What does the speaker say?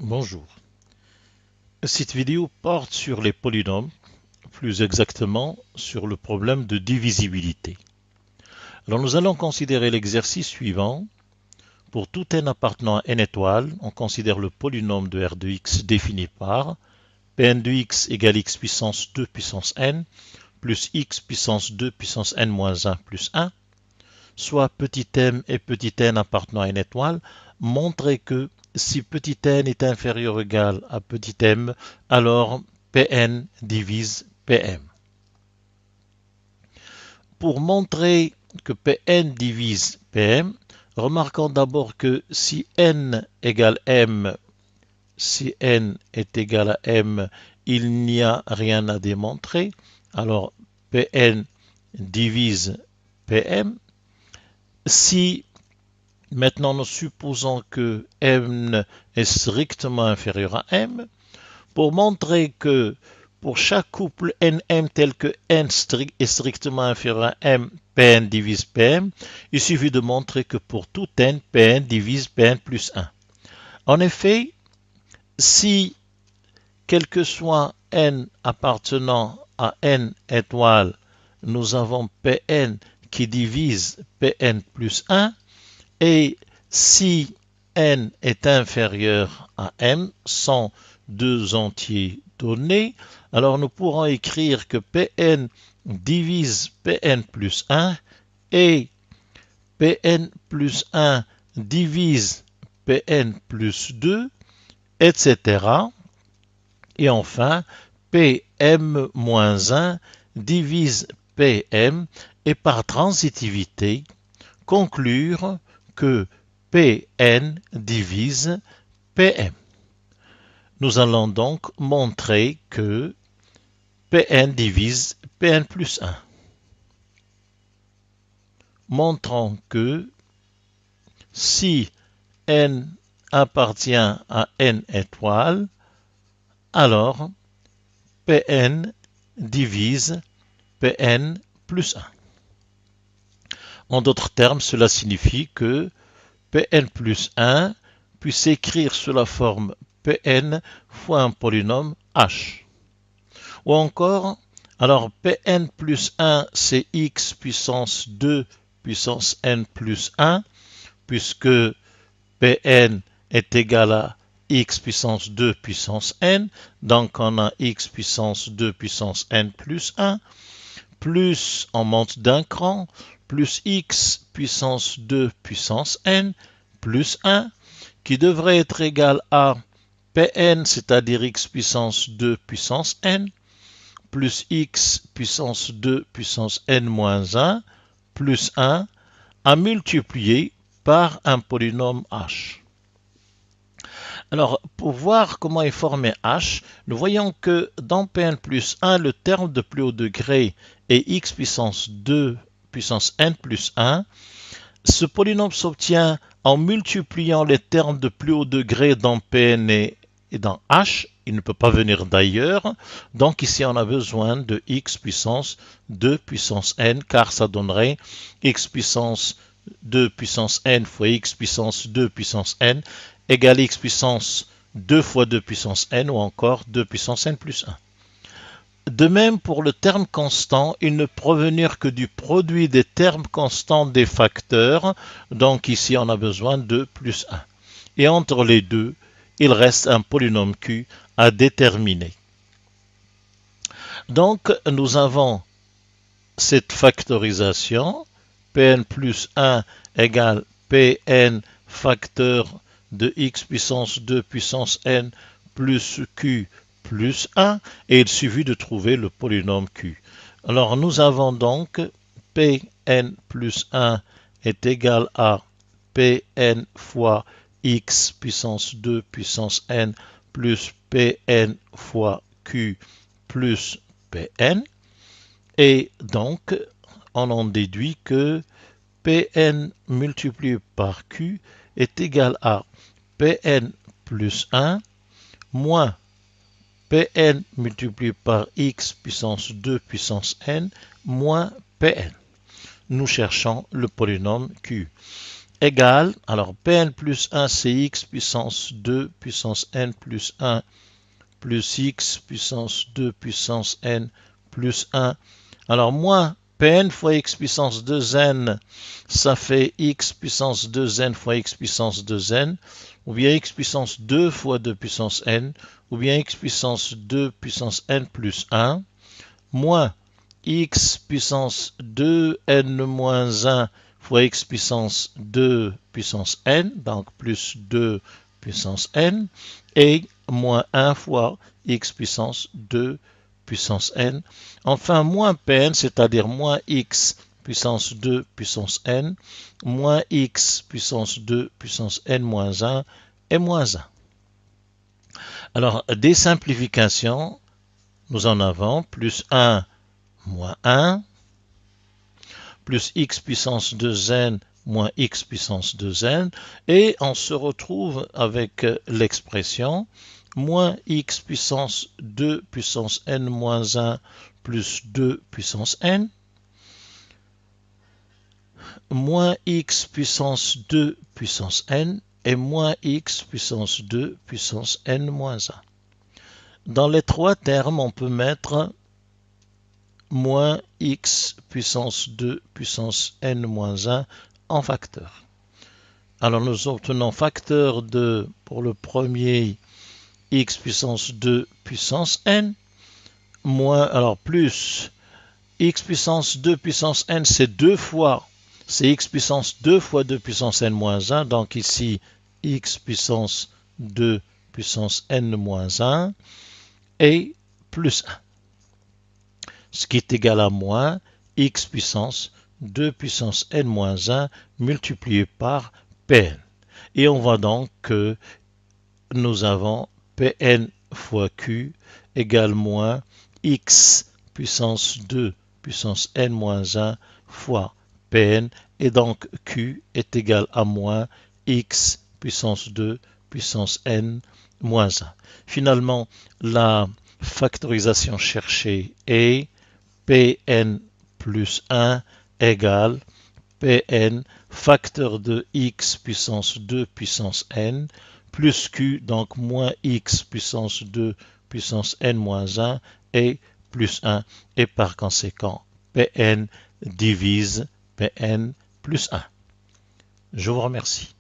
Bonjour. Cette vidéo porte sur les polynômes, plus exactement sur le problème de divisibilité. Alors nous allons considérer l'exercice suivant. Pour tout n appartenant à n étoiles, on considère le polynôme de R de x défini par Pn de x égale x puissance 2 puissance n plus x puissance 2 puissance n moins 1 plus 1, soit petit m et petit n appartenant à n étoile, montrer que si petit n est inférieur ou égal à petit m, alors Pn divise Pm. Pour montrer que Pn divise Pm, remarquons d'abord que si n égale m, si n est égal à m, il n'y a rien à démontrer. Alors Pn divise Pm. Si maintenant nous supposons que m est strictement inférieur à m, pour montrer que pour chaque couple nm tel que n est strictement inférieur à m, Pn divise Pm, il suffit de montrer que pour tout n, Pn divise Pn plus 1. En effet, si quel que soit n appartenant à n étoiles, nous avons Pn qui divise Pn plus 1, et si n est inférieur à m, sans deux entiers donnés, alors nous pourrons écrire que Pn divise Pn plus 1 et Pn plus 1 divise Pn plus 2, etc. Et enfin, Pm moins 1 divise Pm, et par transitivité, conclure que Pn divise Pm. Nous allons donc montrer que Pn divise Pn plus 1. Montrons que si n appartient à n étoiles, alors Pn divise Pn plus 1. En d'autres termes, cela signifie que Pn plus 1 puisse s'écrire sous la forme Pn fois un polynôme h. Ou encore, alors Pn plus 1 c'est x puissance 2 puissance n plus 1, puisque Pn est égal à x puissance 2 puissance n, donc on a x puissance 2 puissance n plus 1, plus on monte d'un cran, plus x puissance 2 puissance n plus 1, qui devrait être égal à Pn, c'est-à-dire x puissance 2 puissance n, plus x puissance 2 puissance n moins 1, plus 1, à multiplier par un polynôme h. Alors, pour voir comment est formé h, nous voyons que dans Pn plus 1, le terme de plus haut degré est x puissance 2 puissance n plus 1. Ce polynôme s'obtient en multipliant les termes de plus haut degré dans Pn et dans h. Il ne peut pas venir d'ailleurs. Donc ici, on a besoin de x puissance 2 puissance n, car ça donnerait x puissance 2 puissance n fois x puissance 2 puissance n égale x puissance 2 fois 2 puissance n, ou encore 2 puissance n plus 1. De même, pour le terme constant, il ne peut provenir que du produit des termes constants des facteurs. Donc ici, on a besoin de plus 1. Et entre les deux, il reste un polynôme q à déterminer. Donc, nous avons cette factorisation. Pn plus 1 égale Pn facteur de x puissance 2 puissance n plus q plus 1, et il suffit de trouver le polynôme q. Alors nous avons donc Pn plus 1 est égal à Pn fois x puissance 2 puissance n plus Pn fois q plus Pn, et donc on en déduit que Pn multiplié par q est égal à Pn plus 1 moins Pn multiplié par x puissance 2 puissance n moins Pn. Nous cherchons le polynôme q. égale, alors Pn plus 1 c'est x puissance 2 puissance n plus 1 plus x puissance 2 puissance n plus 1. Alors moins Pn fois x puissance 2n, ça fait x puissance 2n fois x puissance 2n, ou bien x puissance 2 fois 2 puissance n, ou bien x puissance 2 puissance n plus 1, moins x puissance 2n moins 1 fois x puissance 2 puissance n, donc plus 2 puissance n, et moins 1 fois x puissance 2 puissance n. Enfin, moins Pn, c'est-à-dire moins x puissance 2 puissance n, moins x puissance 2 puissance n moins 1 et moins 1. Alors, des simplifications, nous en avons plus 1 moins 1, plus x puissance 2n moins x puissance 2n, et on se retrouve avec l'expression moins x puissance 2 puissance n moins 1 plus 2 puissance n, moins x puissance 2 puissance n, et moins x puissance 2 puissance n moins 1. Dans les trois termes, on peut mettre moins x puissance 2 puissance n moins 1 en facteur. Alors nous obtenons facteur de, pour le premier, x puissance 2 puissance n, moins, alors plus x puissance 2 puissance n, c'est deux fois, c'est x puissance 2 fois 2 puissance n moins 1, donc ici x puissance 2 puissance n moins 1, et plus 1. Ce qui est égal à moins x puissance 2 puissance n moins 1 multiplié par Pn. Et on voit donc que nous avons Pn fois Q égale moins x puissance 2 puissance n moins 1 fois Pn. Et donc Q est égal à moins x puissance 2 puissance n moins 1. Finalement, la factorisation cherchée est Pn plus 1 égale Pn facteur de x puissance 2 puissance n plus q, donc moins x puissance 2 puissance n moins 1 et plus 1. Et par conséquent, Pn divise Pn plus 1. Je vous remercie.